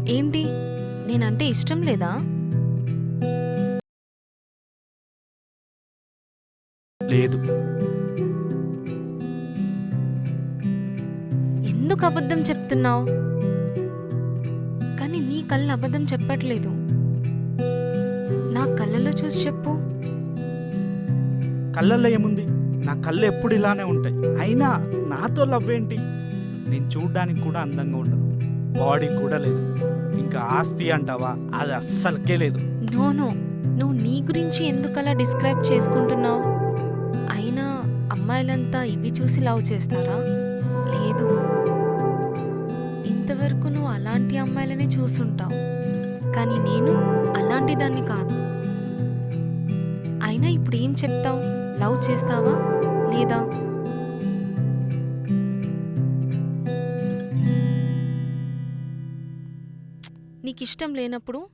ఏంటి? నేనంటే ఇష్టం లేదా? లేదు. ఎందుకు అబద్ధం చెప్తున్నావు? కానీ నీ కళ్ళు అబద్ధం చెప్పట్లేదు. నా కళ్ళలో చూసి చెప్పు. కళ్ళల్లో ఏముంది? నా కళ్ళు ఎప్పుడు ఇలానే ఉంటాయి. అయినా నాతో లవ్ ఏంటి? నేను చూడ్డానికి కూడా అందంగా ఉండను. బాడీ కూడా లేదు. ఇంకా ఆస్తి అంటావా? అది అస్సలకే లేదు. నో నో, నువ్వు నీ గురించి ఎందుకలా డిస్క్రైబ్ చేసుకుంటున్నావు? అయినా అమ్మాయిలంతా ఇవి చూసి లవ్ చేస్తారా? లేదు. ఇంతవరకు నువ్వు అలాంటి అమ్మాయిలనే చూసుంటావు. కానీ నేను అలాంటి దాన్ని కాదు. అయినా ఇప్పుడు ఏం చెప్తావు? లవ్ చేస్తావా లేదా? నీకిష్టం లేనప్పుడు